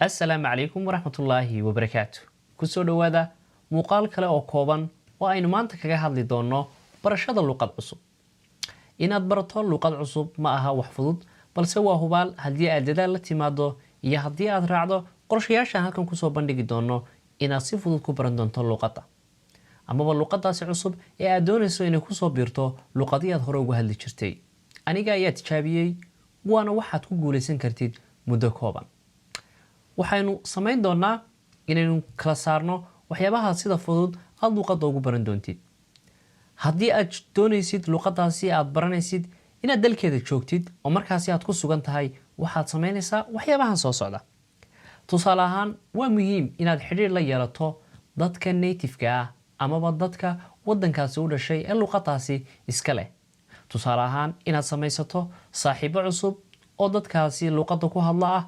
السلام عليكم ورحمة الله وبركاته كسو دوادا muuqaal kale oo kooban oo aynu maanta kaga hadli doono barashada luqad cusub inaad barato luqad cusub ma aha wax fudud balse waa hubaal haddii aad dadaal la timaado iyo haddii aad raacdo qorshayaasha halkan kusoo bandhigi doono inaad si fudud ku baran doonto luqadda amaba luqadaasi cusub ee aad doonayso inay kusoo biirto luqadii aad hore uga hadli jirtay aniga ayaa tijaabiyey waana waxaad ku guulaysan kartid muddo kooban waxaynu samayn doonaa inaynu kala saarno waxyaabaha sida fudud aad luqadda ugu baran doontid haddii aad doonaysid luqadaasi aad baranaysid inaad dalkeeda joogtid oo markaasi aad ku sugan tahay waxaad samaynaysaa waxyaabahan soo socda tusaale ahaan waa muhiim inaad xidhiir la yeelato dadka native-ka ah amaba dadka waddankaasi u dhashay ee luqadaasi iska leh tusaale ahaan inaad samaysato saaxiibo cusub oo dadkaasi luqadda ku hadla ah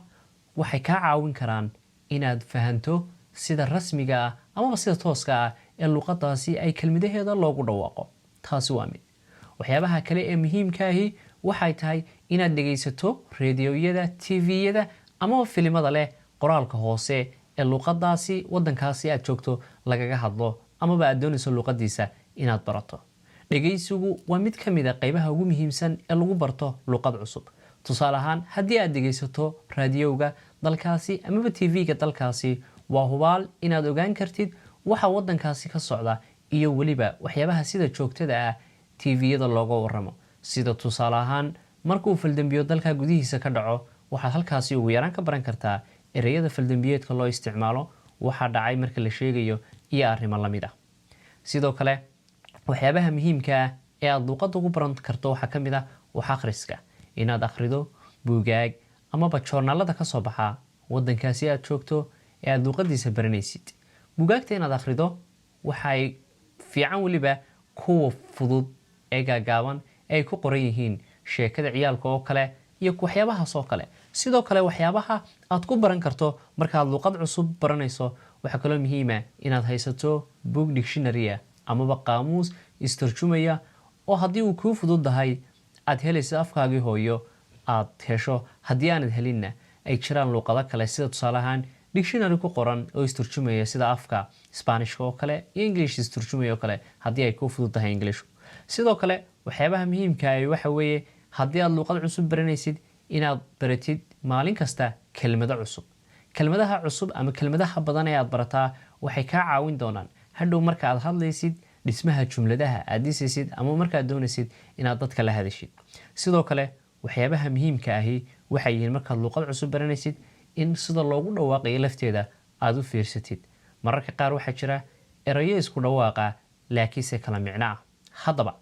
waxay kaa caawin karaan inaad fahanto sida rasmiga ah amaba sida tooska ah ee luqadaasi ay kelmadaheeda loogu dhawaaqo taasi waa mid waxyaabaha kale ee muhiimka ahi waxay tahay inaad dhegaysato raadiyoyada TV-yada amaba filimada leh qoraalka hoose ee luqadaasi waddankaasi aad joogto lagaga hadlo amaba aad doonayso luqadiisa inaad barato dhegaysigu waa mid ka mid ah qaybaha ugu muhiimsan ee lagu barto luqad cusub tusaale ahaan haddii aad dhegaysato raadiyowga dalkaasi amaba TV-ga dalkaasi waa hubaal inaad ogaan kartid waxa waddankaasi ka socda iyo weliba waxyaabaha sida joogtada ah TV-yada looga warramo sida tusaale ahaan markuu faldambiyo dalka gudihiisa ka dhaco waxaad halkaasi ugu yaraan ka baran kartaa ereyada faldambiyeedka loo isticmaalo waxa dhacay marka la sheegayo iyo arrimo la mid ah sidoo kale waxyaabaha muhiimka ah ee aad luqadda ugu baran karto waxaa ka mid ah wax akhriska inaad akhrido buugaag amaba joornaalada ka soo baxa waddankaasi aad joogto ee aad luqadiisa baranaysid buugaagta inaad akhrido waxay fiican weliba kuwa fudud ee gaagaaban ay ku qoran yihiin sheekada ciyaalka oo kale iyo waxyaabahaas oo kale sidoo kale waxyaabaha aad ku baran karto markaad luqad cusub baranayso waxaa kaloo muhiima inaad haysato book dictionary amaba qaamuus istarjumaya oo haddii uu kuu fududahay aad helayso afkaagii hooyo aad hesho haddii aanad helinna ay jiraan luqado kale sida tusaale ahaan dictionary ku qoran oo isturjumaya sida afka Isbaanishka oo kale iyo English isturjumaya oo kale haddii ay ku fududahay English sidoo kale waxyaabaha muhiimka ah waxa weeye haddii aad luqad cusub baranaysid inaad baratid maalin kasta kelmado cusub kelmadaha cusub ama kelmadaha badan ee aad barataa waxay kaa caawin doonaan hadhow marka aad hadlaysid dhismaha jumladaha aad dhisaysid ama marka aad doonaysid inaad dadka la hadashid sidoo kale waxyaabaha muhiimka ahi waxay yihiin markaad luqad cusub baranaysid in sida loogu dhawaaqayo lafteeda aad u fiirsatid mararka qaar waxaa jira erayo isku dhawaaqa laakiinse kala micno ah haddaba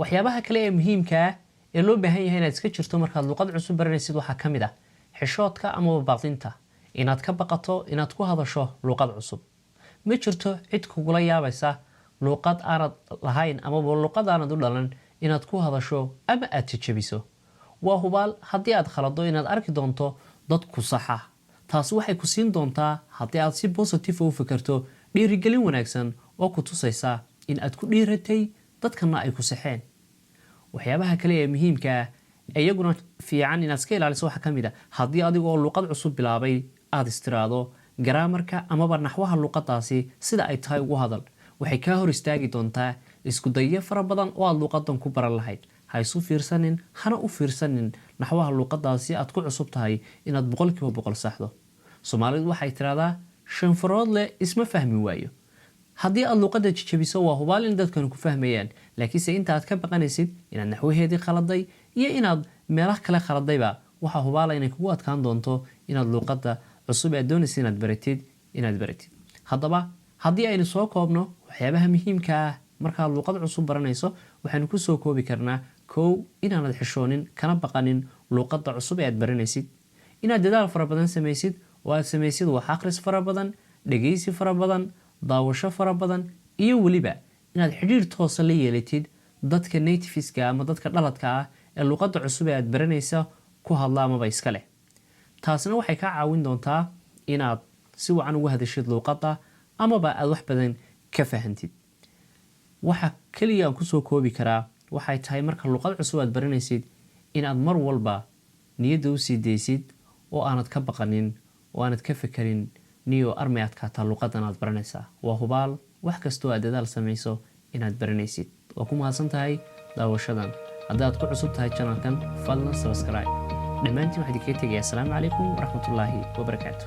waxyaabaha kale ee muhiimka ah ee loo baahan yahay inaad iska jirto markaad luqad cusub baranaysid waxaa ka mid ah xishoodka amaba baaqdinta inaad ka baqato inaad ku hadasho luqad cusub ma jirto cid kugula yaabaysa luqad aanad lahayn amaba luqad aanad u dhalan inaad ku hadasho ama aad tijabiso waa hubaal haddii aad khalado inaad arki doonto dad ku saxa taasi waxay ku siin doontaa haddii aad si positive u fikirto dhiirigelin wanaagsan oo ku tusaysa in aad ku dhiiratay dadkana ay ku saxeen waxyaabaha kale ee muhiimka ah iyaguna fiican inaad iska ilaaliso waxa ka mid ah haddii adigoo luqad cusub bilaabay aad istiraado garaamarka amaba naxwaha luqadaasi sida ay tahay ugu hadal waxay kaa hor istaagi doontaa isku dayo fara badan oo aad luqadan ku baran lahayd ha isu fiirsanin hana u fiirsanin naxwaha luqadaasi aad ku cusub tahay inaad 100% saxdo Soomaalidu waxay tiraahdaa shanfarood leh isma fahmi waayo haddii aad luqadda jabiso waa hubaal in dadkan ku fahmayaan laakiinse inta aad ka baqanaysid inaad naxwaheedii khaladay iyo inaad meelaha kale khaladayba waxa hubaal inay kugu adkaan doonto inaad luqadda cusub ee doonaysid inaad baratid haddaba haddii aynu soo koobno waxyaabaha muhiimka ah markaad luqad cusub baranayso waxaanu ku soo koobi karnaa kow inaanad xishoonin kana baqanin luqadda cusub ee aad baranaysid inaad dadaal fara badan samaysid oo aad samaysid wax akhris fara badan dhegaysi fara badan daawasho fara badan iyo weliba inaad xidhiir toos la yeelatid dadka nativeska ama dadka dhaladka ah ee luqadda cusub ee aad baranayso ku hadla amaba iska leh taasina waxay kaa caawin doontaa inaad si wacan ugu hadashid luqadda amaba aad wax badan ka fahantid waxa kaliya aan ku soo koobi karaa waxay tahay marka luqad cusub aad baranaysid inaad mar walba niyadda u sii daysid oo aanad ka baqanin waanad ka fekerin niyo armay adkaataa luqadan aad baranaysaa. waa hubaal wax kastoo aad dadaal samayso inaad baranaysid. waa ku mahadsan tahay daawashadan. haddaad ku cusub tahay channelkan fadlan subscribe. dhammaantiin waxaan idinkaga tegayaa asalaamu calaykum waraxmatullaahi wabarakaatu.